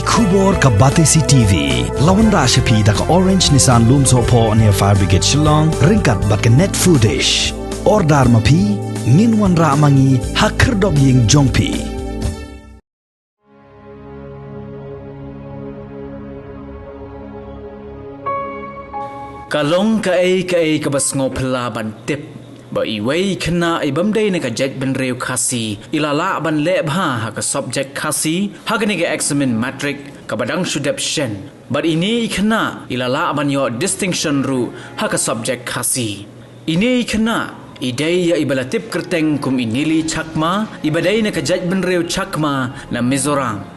Kubor ka Batesi TV. Lawan ra siya da ka Orange Nissan Lumso po near Fire Brigade Shillong. Ringkat bat ka net foodish. Ordar mapi. Nginwan ra mangi hakerdog ying jongpi. Kalong kaay kabas ngopla ban tip. Ba iway kena ibam day na kajek ban rew kasi. Ilala ban lebha ha ka subject kasi. Ha ka ka examen matric kabadang sudep shen. But ini kena ilala ban yo distinction ru ha ka subject kasi. Ini kena iday ya ibalatip kerteng kum inili chakma. Ibaday na kajek ban rew chakma na Mizoram.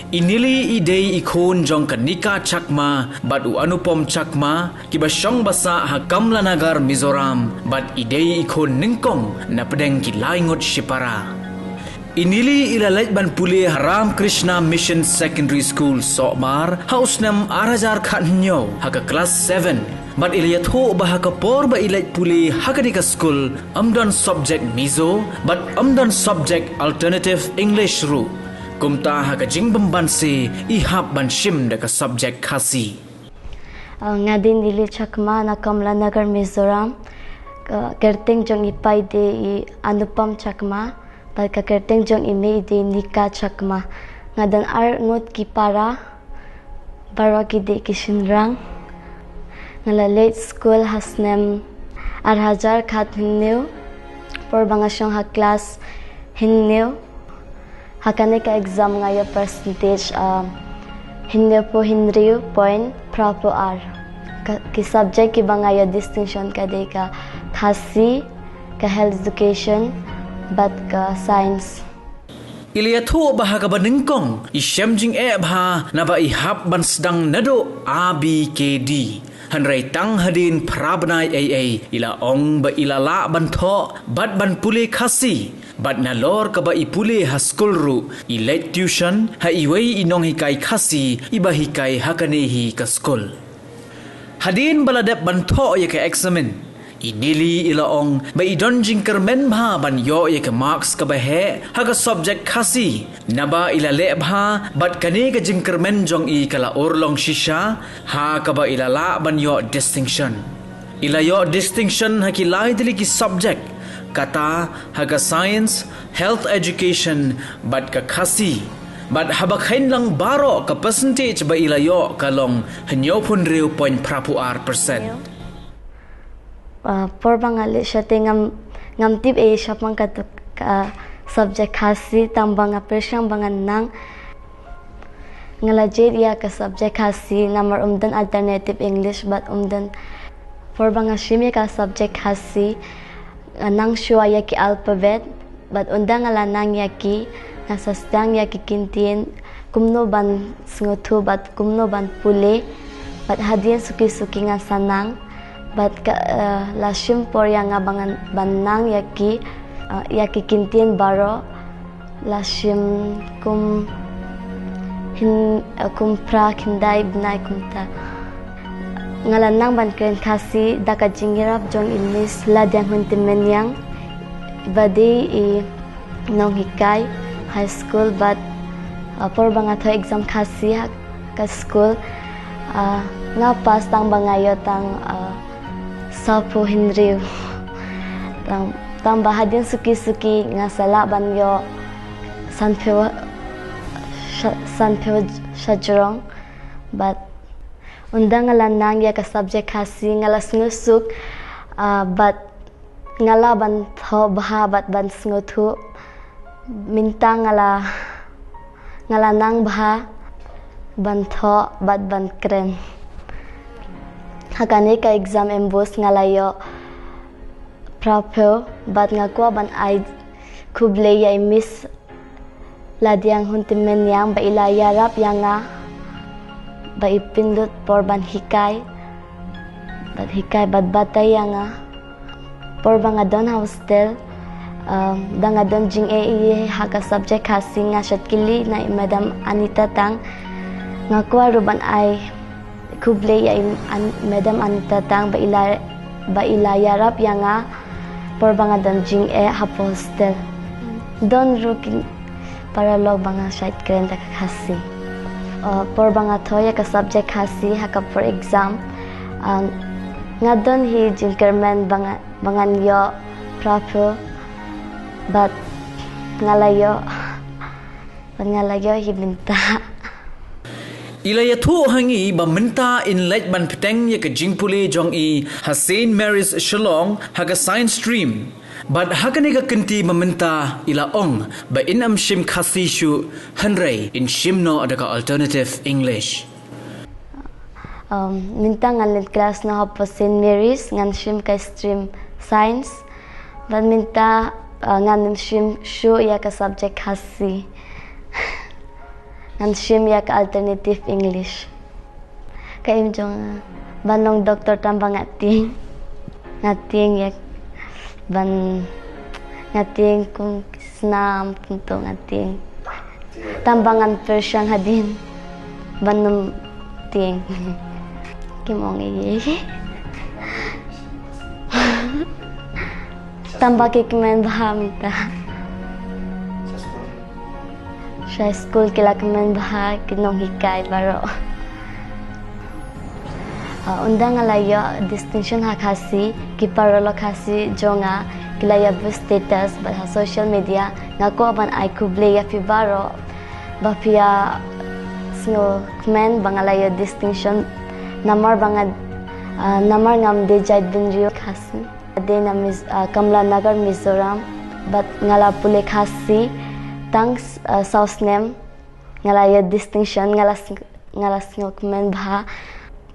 Inili idei ikon jong kanika chakma bat u anupom chakma kibasyong basa hakam lanagar Mizoram bat idei ikon ningkong na pedeng kilaingot shipara. Inili ilalait ban puli Haram Krishna Mission Secondary School Sokmar hausnam arajar khatnyo haka class 7 bat ilayat ho bahaka por ba ilait puli hakanika school amdan subject Mizo bat amdan subject alternative English ru. Kumta haga jing bambansi ihap ban shim daka subject kasi. Ngadin dili chakma na Kamla Nagar Mizoram kerteng jong ipay de i anupam chakma bat ka kerteng jong ime de nika chakma ngadan ar ngot ki para baraki de kishinrang ngala late school hasnem ar hajar khat hinnew por bangasyong ha class hinnew hakane ka exam nga ya percentage hindi po hinriyo point proper r ki subject ki banga ya distinction ka de ka khasi ka health education bat ka science Iliyathu bahaga baningkong isyamjing bha na ba ihap ban sedang nado ABKD hanrai tang hadin prabnai ila ong ba ilala ban tho bat ban pule khasi bat na lor ka ba ipule ha school ru i late tuition ha iway inong hikai khasi iba hikai hakanehi ka school hadin baladap ban tho ya ka examen inili ilaong ba idonjing kermen bha ban yo ya ka marks ka ba he ha ka subject khasi naba ilale bha bat kane ka jing kermen jong i kala orlong shisha ha ka ba ilala ban yo distinction ila yo distinction ha ki lai dili ki subject kata haga science health education bat ka khasi bat habakhain lang baro ka percentage ba ilayo kalong hanyo pun rew point prapu r%. Por bangali siya tingam ngamtip siya pang katuk subject khasi tambang apresyang bangan nang ngalajit ya ka subject khasi namar umdan alternative English bat umdan por bangashimi ka subject khasi nang shua yaki alphabet bat undang ala nang yaki nasastang yaki kintin kumno ban sngotu bat kumno ban pule bat hadian suki nga sanang bat lashim por yang abangan banang yaki yaki kintin baro lashim kumpra kindai bnai kumta ngalanang ban kren khasi daka jingirap jong ilis ladyan huntimen yang badi i nong hikai high school but por banga tho exam khasi ka school nga pas tang bangayo tang sapo hinriw tang bahadin suki nga sala ban yo sanpyo shajrong but undang ngalanang ya ka subject khasi ngala snusuk but ngala ban tho bha bat ban snuthu minta ngalanang bha ban tho bat ban kren hakane ka exam embos ngalayo proper bat ngakwa ban ai kuble ya miss ladiang huntimen yang ba ilaya rap yang ba ipindot por ban hikai bat batay yang por banga don hostel danga don jing haka subject khasi nga shatkili na madam Anita tang ngakwa ruban ay kuble ya madam Anita tang ba ilaya rap yang por banga don jing hostel don rukin para log banga site kren ta khasi por banga thoya ka subject khasi haka for exam ngadon hi jinkerman bangan yo prapo but ngalayo hi minta Ilaya thu hangi ba minta in let ban peteng ya ka jingpule jong i ha St. Mary's Shillong ha ka science stream but ha ka ka kenti meminta ila ong ba in am shim khasi shu hanrei in shim no ada ka alternative English minta ngan class na hapo St. Mary's ngan shim ka stream science but minta ngan shim shu ya ka subject khasi ngan shim ya ka alternative English kaim jong banong doktor tambang ngating ya ban ngating kung snam kunto ngating tambangan Persian hadin banum ting kimong ye tambaki kimen bahamita sa school kila kaman baha kinong hikay baro undang alayo distinction hakasi kiparolo kasi jonga kilaya status bah social media ngako aban ay kuble ya fibaro bapia sno kmen bangalayo distinction namar ngam de jait binrio kasi de namis Kamla Nagar Mizoram but ngala pule kasi thanks sauce name ngalaya distinction ngalas ngokmen bha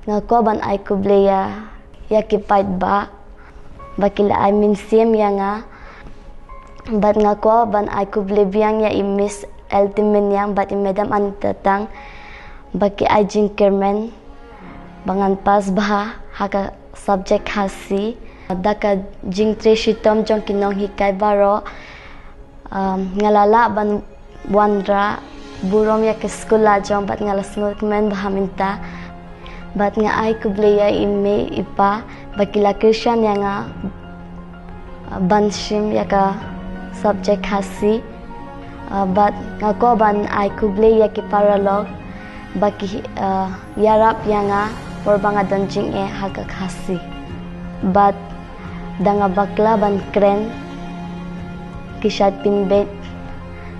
ngako ban ay kubleya yakipait ba bakila ay minsiem yanga but ngako ban ay kuble biang ya imis ultimate yang but imedam antatang baki ay jinkermen bangan pas bha haka subject hasi daka jingtre shitom jong kinong hikay baro ngalala ban wandra burom ya ke sekolah jong bat ngalas ngokmen bahaminta bat nga ay kubleya ime ipa bakila Christian yang banshim ya ka subject hasi bat ngako ban ay kubleya ki paralog baki yarap yang por banga donjing haka hasi bat danga bakla ban kren kishat pinbet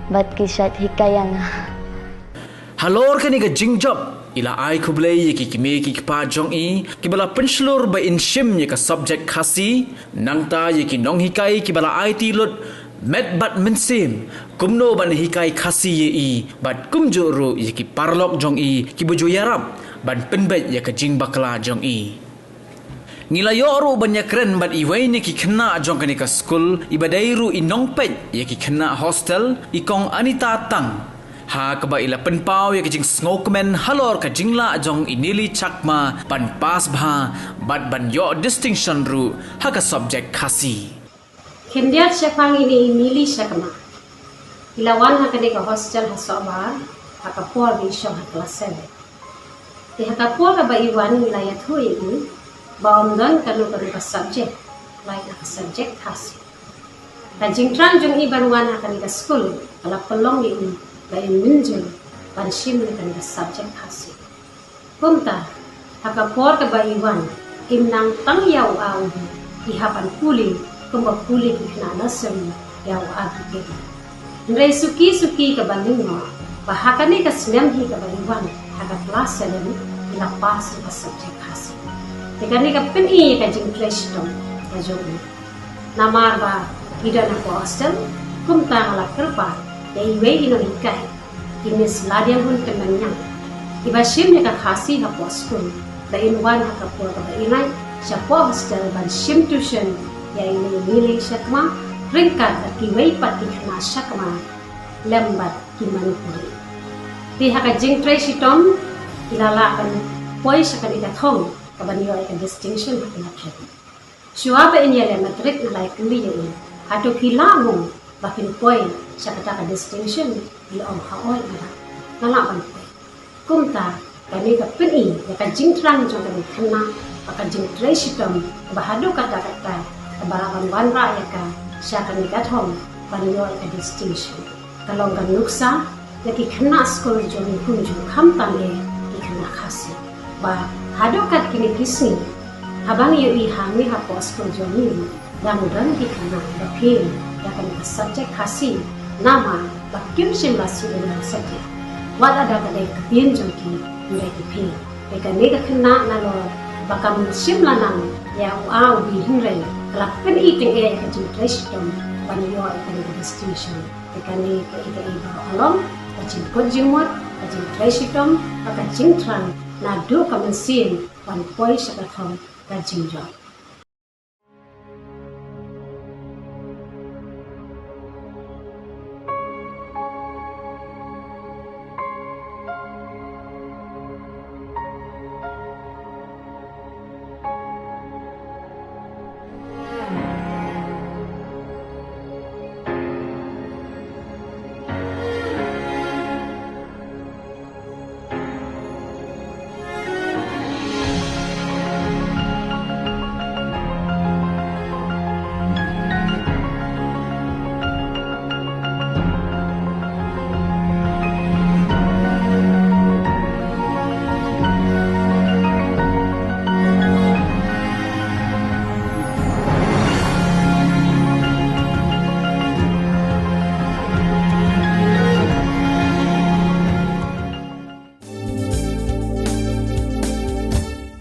bat kishat hikayang halor kani ka jingjob ila ai kuble ki kime ki pa jong i kibala penslur ba in shim ye ka subject khasi nangta ye ki nong hikai kibala ai ti lut met bat mensim kumno ban hikai khasi ye i bat kumjuru ye ki parlok jong i ki buju yarap ban penbet ye ka jing bakla jong i Nilayo ru banyak keren bat iway ni ki kena jong kani ka school ibadai ru inong pet ye ki kena hostel ikong anita tang ha kaba ila penpau ye ki jing snokmen halor ka jingla jong inili chakma pan pas bha bat ban yo distinction ru ha ka subject khasi Kendiat syafang ini inili chakma ilawan ha kani ka hostel ha soba ha ka por bi shong ha class 7 ti ha ka por ka ba iwan wilayah thu ini baumdan kalau ka subject like ka subject khasi kajing trang jong iban wana kan ka school ala pelong ini bain minjul ban shim kan ka subject khasi kumta haka por ka baiwan kimnang tang yaw au ihapan puli kumba puli kina nasem yaw agi ke ndrei suki ka banding mo bahaka ni ka snem hi ka baiwan haka class 7 ila pass ka subject khasi Tekani ka pini ka jing place dong ka jogi namar ba ida na ko hostel kumta ngala kerpa dai we ino ikai imis ladian hun temanya iba shim ka khasi ha po school da in wan ha ka po ka inai sa po hostel ban shim tuition ya ini milik syakma ringka ka ki we pat ki na syakma lembat ki manipuri ti ha ka jing place tom ilala kan poi sa ka ida thong kabaniyo ay distinction at pinatret. Siya ba inyele matrik ilay kuliyin ato kilamo bakin poy sa kata distinction ilaong haoy ila nalaban poy. Kumta kani ka pini ya ka jingtrang jong kani kana baka jingtray sitom bahado kata kabarakan wanra ya ka siya kani gathong baniyo ay distinction. Kalong kan nuksa lagi kena sekolah joni kunjung kam tangge di kena kasih ba hadokat kini kisni habang yu i hami hapo sekolah joni dan di kena bapil akan subjek kasih nama bakim simbasi dengan saja wada ada kadai kepian jongki mulai dipil dekat nega kena nalo bakam simla nang ya au bi hinrai la pen eating e ka jin treshtom ban yo ka ni distinction dekat ni ka ida iba alom ka jin kojimot ka jin treshtom ka jin tran na do ka mensin ban poi sakathom ka jin jo